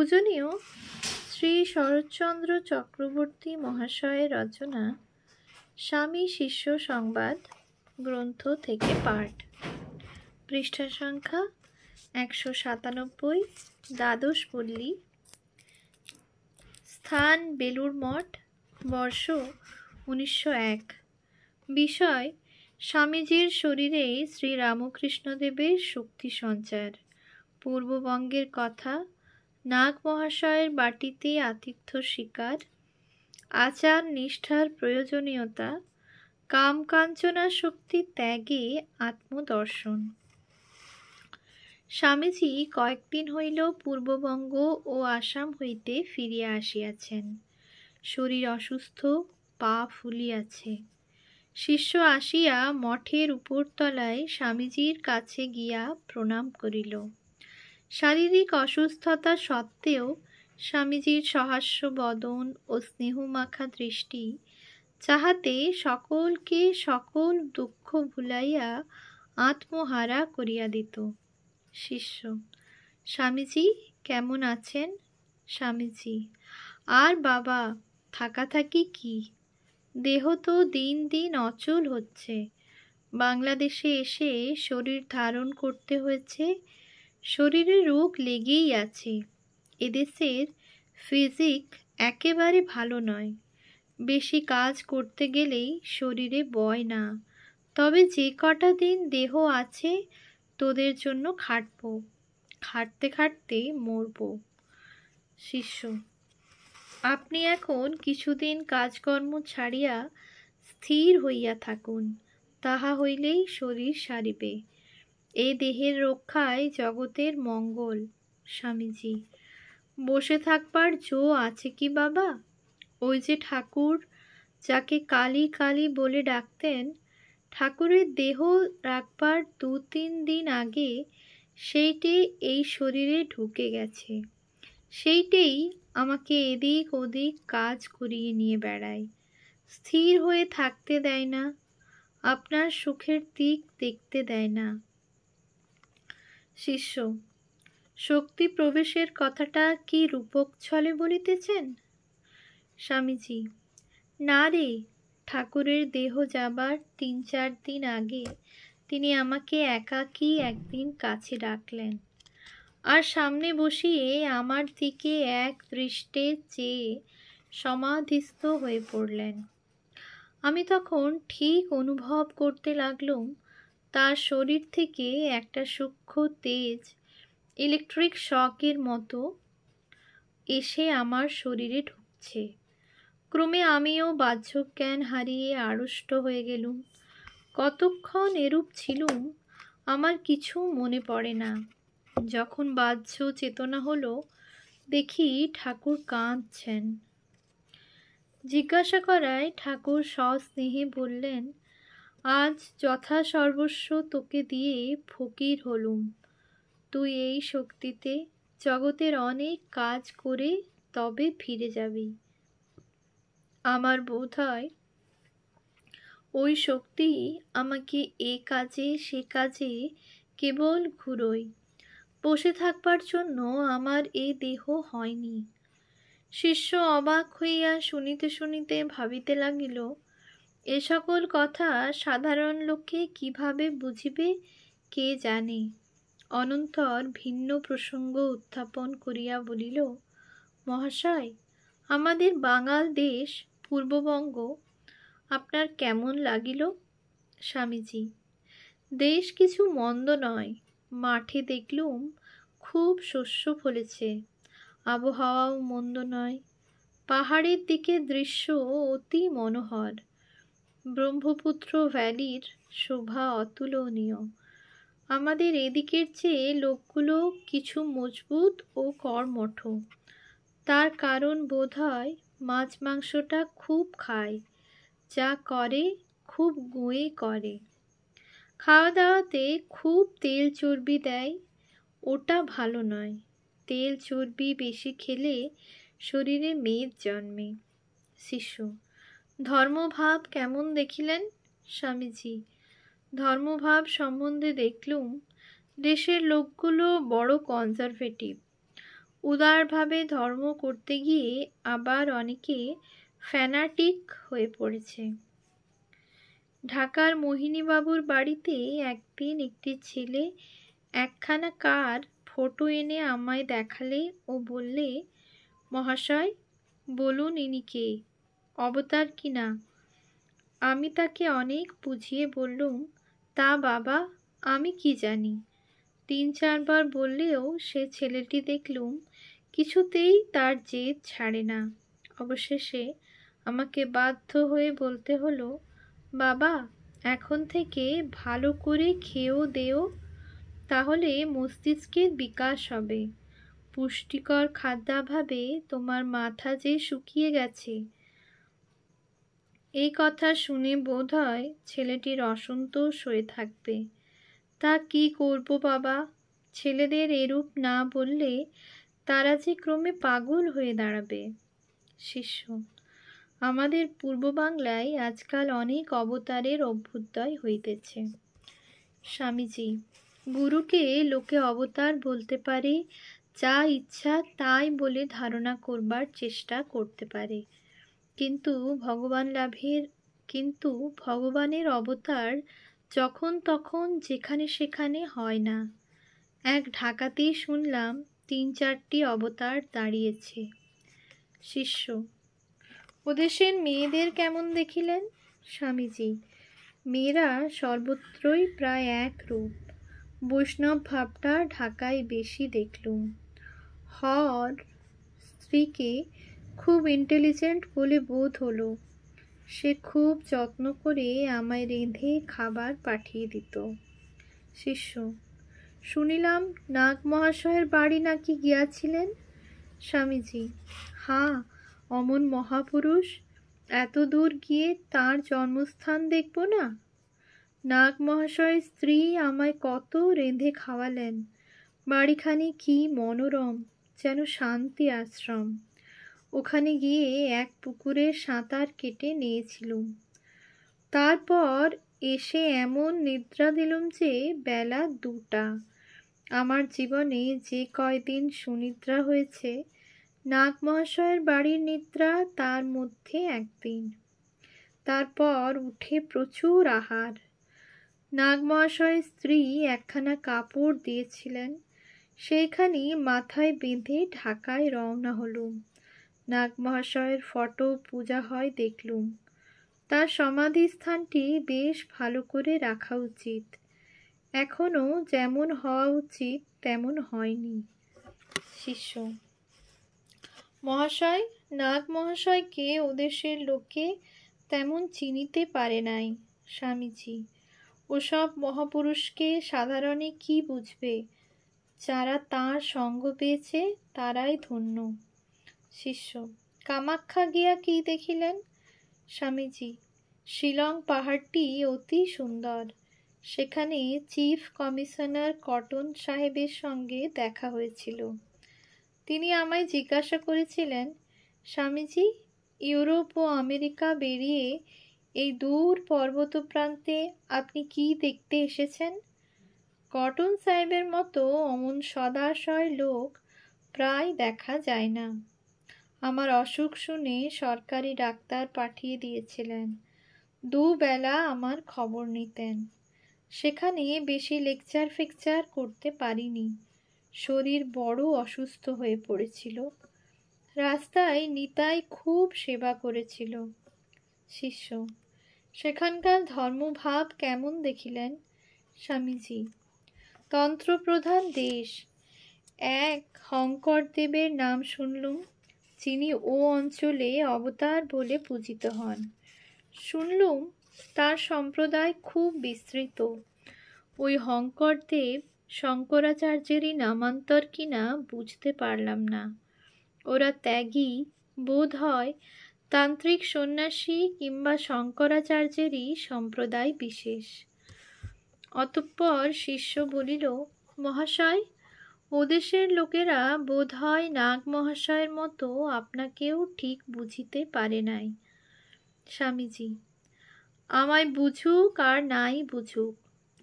পূজনীয় শ্রী শরৎচন্দ্র চক্রবর্তী মহাশয়ের রচনা স্বামী শিষ্য সংবাদ গ্রন্থ থেকে পাঠ। পৃষ্ঠা সংখ্যা 197, দ্বাদশ পল্লী, স্থান বেলুড় মঠ, বর্ষ 1901। বিষয় স্বামীজির শরীরে শ্রী রামকৃষ্ণদেবের শক্তি সঞ্চার। পূর্ববঙ্গের কথা, নাগ মহাশয়ের বাটিতে আতিথ্য শিকার, আচার নিষ্ঠার প্রয়োজনীয়তা, কামকাঞ্চনা শক্তি ত্যাগে আত্মদর্শন। স্বামীজি কয়েকদিন হইল পূর্ববঙ্গ ও আসাম হইতে ফিরিয়া আসিয়াছেন। শরীর অসুস্থ, পা ফুলিয়াছে। শিষ্য আসিয়া মঠের উপরতলায় স্বামীজির কাছে গিয়া প্রণাম করিল। শারীরিক অসুস্থতা সত্ত্বেও স্বামীজির সহাস্য বদন ও স্নেহমাখা দৃষ্টি যাহাতে সকলকে সকল দুঃখ ভুলাইয়া আত্মহারা করিয়া দিত। শিষ্য: স্বামীজি কেমন আছেন? স্বামীজি: আর বাবা, থাকাথাকি কি, দেহ তো দিন দিন অচল হচ্ছে। বাংলাদেশে এসে শরীর ধারণ করতে হয়েছে, শরীরে রোগ লেগেই আছে। এদেশের ফিজিক একেবারে ভালো নয়, বেশি কাজ করতে গেলেই শরীরে বয় না। তবে যে কটা দিন দেহ আছে তোদের জন্য খাটব, খাটতে খাটতে মরব। শিষ্য: আপনি এখন কিছুদিন কাজকর্ম ছাড়িয়া স্থির হইয়া থাকুন, তাহা হইলেই শরীর সারিবে। এ দেহের রক্ষায় জগতের মঙ্গল। স্বামীজি: বসে থাকবার জো আছে কি বাবা? ওই যে ঠাকুর, যাকে কালী কালী বলে ডাকতেন, ঠাকুরের দেহ রাখবার 2-3 দিন আগে সেইটে এই শরীরে ঢুকে গেছে। সেইটেই আমাকে এদিক ওদিক কাজ করিয়ে নিয়ে বেড়ায়, স্থির হয়ে থাকতে দেয় না, আপনার সুখের দিক দেখতে দেয় না। শিষ্য: শক্তি প্রবেশের কথাটা কি রূপক ছলে বলিতেছেন? স্বামীজি: না রে, ঠাকুরের দেহ যাবার 3-4 দিন আগে তিনি আমাকে একাকী একদিন কাছে ডাকলেন, আর সামনে বসিয়ে আমার দিকে এক দৃষ্টে চেয়ে সমাধিস্থ হয়ে পড়লেন। আমি তখন ঠিক অনুভব করতে লাগলুম তার শরীর থেকে একটা সূক্ষ্ম তেজ ইলেকট্রিক শকের মতো এসে আমার শরীরে ঢুকছে। ক্রমে আমিও বাহ্যজ্ঞান হারিয়ে আড়ষ্ট হয়ে গেলুম। কতক্ষণ এরূপ ছিলুম আমার কিছু মনে পড়ে না। যখন বাহ্য চেতনা হলো, দেখি ঠাকুর কাঁদছেন। জিজ্ঞাসা করায় ঠাকুর সস্নেহে বললেন, আজ যথাসর্বস্ব তোকে দিয়ে ফকির হলুম, তুই এই শক্তিতে জগতের অনেক কাজ করে তবে ফিরে যাবি। আমার বোধ হয় ওই শক্তি আমাকে এ কাজে সে কাজে কেবল ঘুরোয়, বসে থাকবার জন্য আমার এ দেহ হয়নি। শিষ্য অবাক হইয়া শুনিতে শুনিতে ভাবিতে লাগিল, এ সকল কথা সাধারণ লোকে কিভাবে বুঝিবে কে জানে। অনন্তর ভিন্ন প্রসঙ্গ উত্থাপন করিয়া বলিল, মহাশয়, আমাদের বাঙাল দেশ পূর্ববঙ্গ আপনার কেমন লাগিল? স্বামীজি: দেশ কিছু মন্দ নয়, মাঠে দেখলুম খুব শস্য ফলেছে, আবহাওয়াও মন্দ নয়, পাহাড়ের দিকে দৃশ্য অতি মনোহর, ব্রহ্মপুত্র ভ্যালির শোভা অতুলনীয়। আমাদের এদিকের চেয়ে লোকগুলো কিছু মজবুত ও কর্মঠ। তার কারণ বোধ হয় মাছ মাংসটা খুব খায়, যা করে খুব গুঁয়ে করে। খাওয়া দাওয়াতে খুব তেল চর্বি দেয়, ওটা ভালো নয়। তেল চর্বি বেশি খেলে শরীরে মেদ জন্মে। শিষ্য: ধর্মভাব কেমন দেখিলেন? স্বামীজি: ধর্মভাব সম্বন্ধে দেখলুম দেশের লোকগুলো বড় কনজারভেটিভ। উদারভাবে ধর্ম করতে গিয়ে আবার অনেকে ফ্যানাটিক হয়ে পড়েছে। ঢাকার মোহিনীবাবুর বাড়িতে একদিন একটি ছেলে একখানা কার ফটো এনে আমায় দেখালে ও বললে, মহাশয় বলুন ইনি কে, অবতার কিনা। আমি তাকে অনেক বুঝিয়ে বললুম, তা বাবা আমি কি জানি। 3-4 বার বললেও সে ছেলেটি দেখলুম কিছুতেই তার জেদ ছাড়ে না। অবশেষে আমাকে বাধ্য হয়ে বলতে হলো, বাবা এখন থেকে ভালো করে খেয়েও দেও, তাহলে মস্তিষ্কের বিকাশ হবে। পুষ্টিকর খাদ্যাভাবে তোমার মাথা যে শুকিয়ে গেছে। এই কথা শুনে বোধ হয় ছেলেটির অসন্তোষ হয়ে থাকবে। তা কি করব বাবা, ছেলেদের এরূপ না বললে তারা যে ক্রমে পাগল হয়ে দাঁড়াবে। শিষ্য, আমাদের পূর্ব বাংলায় আজকাল অনেক অবতারের অভ্যুদয় হইতেছে। স্বামীজি, গুরুকে লোকে অবতার বলতে পারে, যা ইচ্ছা তাই বলে ধারণা করবার চেষ্টা করতে পারে, কিন্তু ভগবানের অবতার যখন তখন যেখানে সেখানে হয় না। এক ঢাকাতেই শুনলাম 3-4টি অবতার দাঁড়িয়েছে। শিষ্য, ওদেশের মেয়েদের কেমন দেখিলেন? স্বামীজি, মেয়েরা সর্বত্রই প্রায় এক রূপ। বৈষ্ণব ভাবটা ঢাকায় বেশি দেখলুম। হর স্ত্রীকে খুব ইন্টেলিজেন্ট বলে বোধ হলো। সে খুব যত্ন করে আমায় রেঁধে খাবার পাঠিয়ে দিত। শিষ্য, শুনিলাম নাগ মহাশয়ের বাড়ি নাকি গিয়াছিলেন? স্বামীজি, হাঁ, অমন মহাপুরুষ, এত দূর গিয়ে তাঁর জন্মস্থান দেখব না? নাগ মহাশয়ের স্ত্রী আমায় কত রেঁধে খাওয়ালেন। বাড়িখানি কি মনোরম, যেন শান্তি আশ্রম। ওখানে গিয়ে এক পুকুরে সাঁতার কেটে নিয়েছিলুম। তারপর এসে এমন নিদ্রা দিলুম যে বেলা 2টা। আমার জীবনে যে কয়দিন সুনিদ্রা হয়েছে, নাগ মহাশয়ের বাড়ির নিদ্রা তার মধ্যে একদিন। তারপর উঠে প্রচুর আহার। নাগ মহাশয়ের স্ত্রী একখানা কাপড় দিয়েছিলেন, সেইখানি মাথায় বেঁধে ঢাকায় রওনা হলুম। নাগ মহাশয়ের ফটো পূজা হয় দেখলুম। তার সমাধি স্থানটি বেশ ভালো করে রাখা উচিত। এখনো যেমন হওয়া উচিত তেমন হয়নি। শিষ্য, মহাশয়, নাগ মহাশয়কে ওদেশের লোকে তেমন চিনিতে পারে নাই। স্বামীজি, ওসব মহাপুরুষকে সাধারণে কি বুঝবে? যারা তাঁর সঙ্গ পেয়েছে তারাই ধন্য। শিষ্য, কামাখ্যা গিয়া কি দেখিলেন? স্বামীজি, শিলং পাহাড়টি অতি সুন্দর। সেখানে চিফ কমিশনার কটন সাহেবের সঙ্গে দেখা হয়েছিল। তিনি আমায় জিজ্ঞাসা করেছিলেন, স্বামীজি, ইউরোপ ও আমেরিকা বেরিয়ে এই দূর পর্বত প্রান্তে আপনি কি দেখতে এসেছেন? কটন সাহেবের মতো অমন সদাশয় লোক প্রায় দেখা যায় না। আমার অসুখ শুনে সরকারি ডাক্তার পাঠিয়ে দিয়েছিলেন। 2 বেলা আমার খবর নিতেন। সেখানে বেশি লেকচার ফেকচার করতে পারিনি। শরীর বড় অসুস্থ হয়ে পড়েছিল। রাস্তায় নিতাই খুব সেবা করেছিল। শিষ্য, সেখানকার ধর্মভাব কেমন দেখিলেন? স্বামীজি, তন্ত্রপ্রধান দেশ। এক শঙ্করদেবের নাম শুনলুম, যিনি ও অঞ্চলে অবতার বলে পূজিত হন। শুনলুম তার সম্প্রদায় খুব বিস্তৃত। ওই শঙ্করদেব শঙ্করাচার্যেরই নামান্তর কিনা বুঝতে পারলাম না। ওরা ত্যাগী, বোধ হয় তান্ত্রিক সন্ন্যাসী কিংবা শঙ্করাচার্যেরই সম্প্রদায় বিশেষ। অতঃপর শিষ্য বলিল, মহাশয়, ওদেশের লোকেরা বোধ হয় নাগ মহাশয়ের মতো আপনাকেও ঠিক বুঝিতে পারে নাই। স্বামীজি, আমায় বুঝুক আর নাই বুঝুক,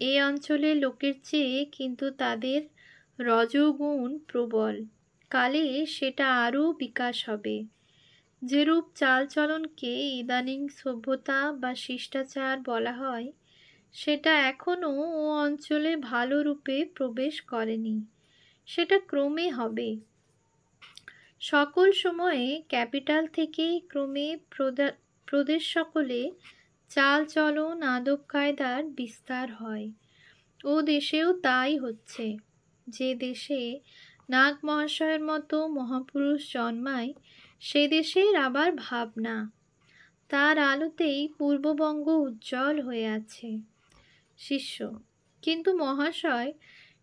এই অঞ্চলের লোকের চেয়ে কিন্তু তাদের রজোগুণ প্রবল। কালে সেটা আরও বিকাশ হবে। যেরূপ চালচলনকে ইদানিং সভ্যতা বা শিষ্টাচার বলা হয়, সেটা এখনও ও অঞ্চলে ভালো রূপে প্রবেশ করেনি। সেটা ক্রমে হবে। সকল সময়ে ক্যাপিটাল থেকে ক্রমে প্রদেশ সকলে চালচলন আদব কায়দার বিস্তার হয়। ও দেশেও তাই হচ্ছে। যে দেশে নাগ মহাশয়ের মতো মহাপুরুষ জন্মায়, সে দেশের আবার ভাবনা। তার আলোতেই পূর্ববঙ্গ উজ্জ্বল হয়ে আছে। শিষ্য: কিন্তু মহাশয়,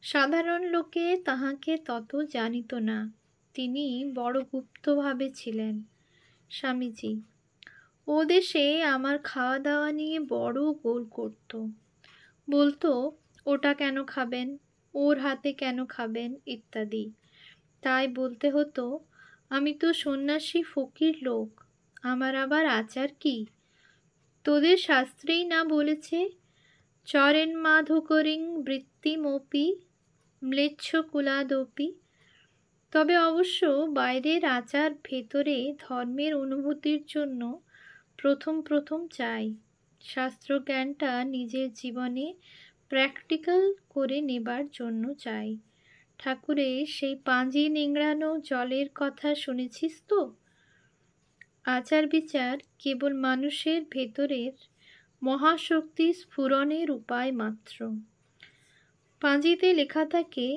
সাধারণ লোকে তাহাকে তত জানিত না। তিনি বড় গুপ্তভাবে ছিলেন। স্বামীজি: ও দেশে আমার খাওয়া দাওয়া নিয়ে বড় গোল করত। বলতো, ওটা কেন খাবেন, ওর হাতে কেন খাবেন, ইত্যাদি। তাই বলতে হতো, আমি তো সন্ন্যাসী ফকির লোক, আমার আবার আচার কি? তোদের শাস্ত্রেই না বলেছে, চরেন্মাধুকরিং বৃত্তিমপি ম্লেচ্ছ কুলাদপি। তবে অবশ্য বাইরের আচার ভেতরে ধর্মের অনুভূতির জন্য প্রথম প্রথম চাই। শাস্ত্রজ্ঞানটা নিজের জীবনে প্র্যাকটিক্যাল করে নেবার জন্য চাই। ঠাকুরের সেই পাঁজি নিংড়ানো জলের কথা শুনেছিস তো? আচার বিচার কেবল মানুষের ভেতরের মহাশক্তি স্ফুরণের উপায় মাত্র। পাঁজিতে লেখা থাকে,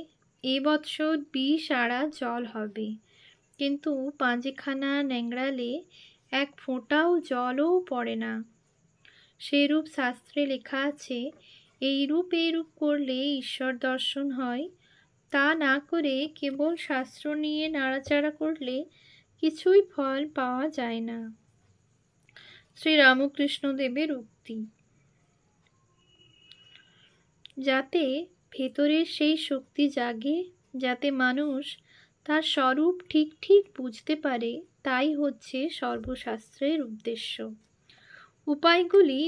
এ বৎসর 20 আড়া জল হবে, কিন্তু পাঁজিখানা ন্যাংড়ালে এক ফোঁটাও জলও পড়ে না। সেরূপ শাস্ত্রে লেখা আছে, এইরূপ করলে ঈশ্বর দর্শন হয়। তা না করে কেবল শাস্ত্র নিয়ে নাড়াচাড়া করলে কিছুই ফল পাওয়া যায় না। শ্রীরামকৃষ্ণদেবের উক্তি। যাতে ভেতরের সেই শক্তি জাগে, যাতে মানুষ তার স্বরূপ ঠিক ঠিক বুঝতে পারে, তাই হচ্ছে সর্বশাস্ত্রের উদ্দেশ্য। উপায়গুলি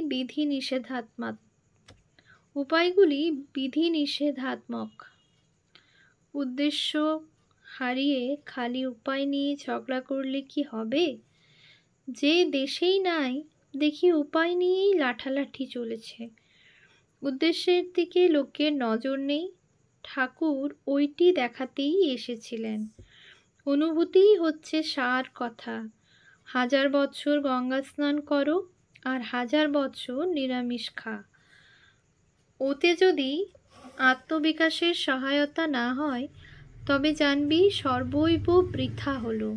বিধি নিষেধাত্মক। উদ্দেশ্য হারিয়ে খালি উপায় নিয়ে ঝগড়া করলে কি হবে? যে দেশেই নাই, দেখি উপায় নিয়েই লাঠালাঠি চলেছে। উদ্দেশ্যের দিকে লোকের নজর নেই। ঠাকুর ওইটি দেখাতেই এসেছিলেন। অনুভূতিই হচ্ছে সার কথা। 1000 বৎসর গঙ্গা স্নান করো আর 1000 বৎসর নিরামিষ খা। ওতে যদি আত্মবিকাশের সহায়তা না হয়, তবে জানবি সর্বৈব বৃথা হলো।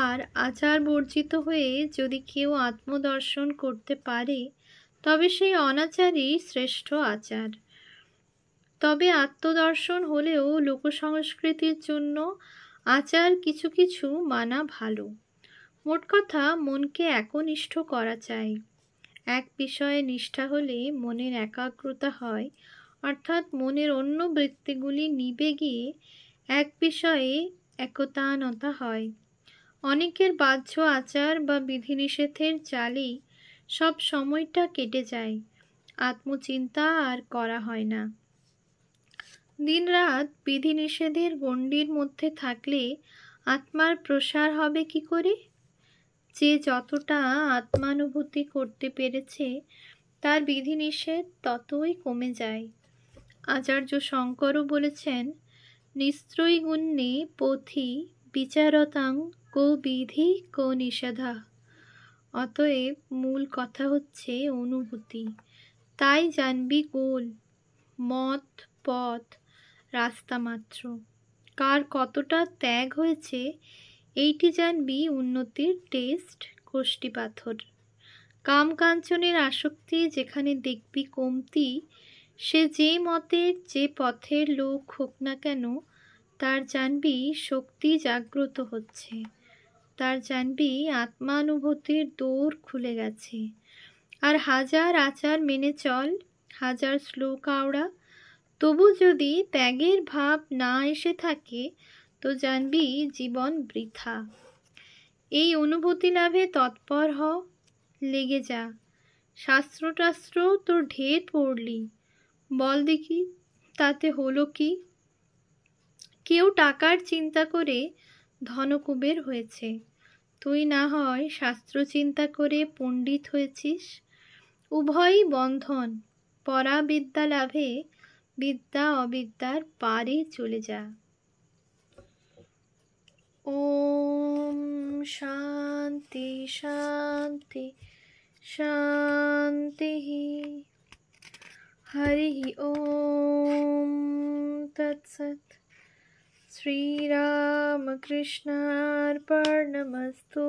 আর আচার বর্জিত হয়ে যদি কেউ আত্মদর্শন করতে পারে, তবে সেই অনাচারই শ্রেষ্ঠ আচার। তবে আত্মদর্শন হলেও লোকসংস্কৃতির জন্য আচার কিছু কিছু মানা ভালো। মোট কথা, মনকে একনিষ্ঠ করা চাই। এক বিষয়ে নিষ্ঠা হলে মনের একাগ্রতা হয়, অর্থাৎ মনের অন্য বৃত্তিগুলি নিবে গিয়ে এক বিষয়ে একতানতা হয়। অনেকের বাহ্য আচার বা বিধিনিষেধের জালেই সব সময়টা কেটে যায়, আত্মচিন্তা আর করা হয় না। দিনরাত বিধিনিষেধের গণ্ডির মধ্যে থাকলে আত্মার প্রসার হবে কি করে? যে যতটা আত্মানুভূতি করতে পেরেছে, তার বিধিনিষেধ ততই কমে যায়। আচার্য শঙ্করও বলেছেন, নিস্ত্রৈগুণ্যে পথি বিচারতাং কো বিধি কো নিষেধা। অতএব মূল কথা হচ্ছে অনুভূতি। তাই জানবি গোল, মত, পথ, রাস্তা মাত্র। কার কতটা ত্যাগ হয়েছে, এইটি জানবি উন্নতির টেস্ট, কোষ্ঠী পাথর। কাম কাঞ্চনের আসক্তি যেখানে দেখবি কমতি, সে যে মতের যে পথের লোক হোক না কেন, তার জানবি শক্তি জাগ্রত হচ্ছে। তার জানবি আত্মানুভূতির দোর খুলে গেছে। আর 1000 আচার মেনে চল, 1000 শ্লোক আওড়া, তবু যদি ত্যাগের ভাব না এসে থাকে, তো জানবি জীবন বৃথা। এই অনুভূতি লাভে তৎপর হ, লেগে যা। শাস্ত্র তোর ঢের পড়লি, বল দেখি তাতে হলো কি? কেউ টাকার চিন্তা করে ধনকুবের হয়েছে, তুই না হয় শাস্ত্র চিন্তা করে পণ্ডিত হয়েছিস। উভয়ই বন্ধন, পরাবিদ্যা লাভে বিদ্যা অবিদ্যার পারে চলে যা। ওম শান্তি শান্তি শান্তি। হরি ওম তৎসৎ। শ্রীরামকৃষ্ণার্পণমস্তু।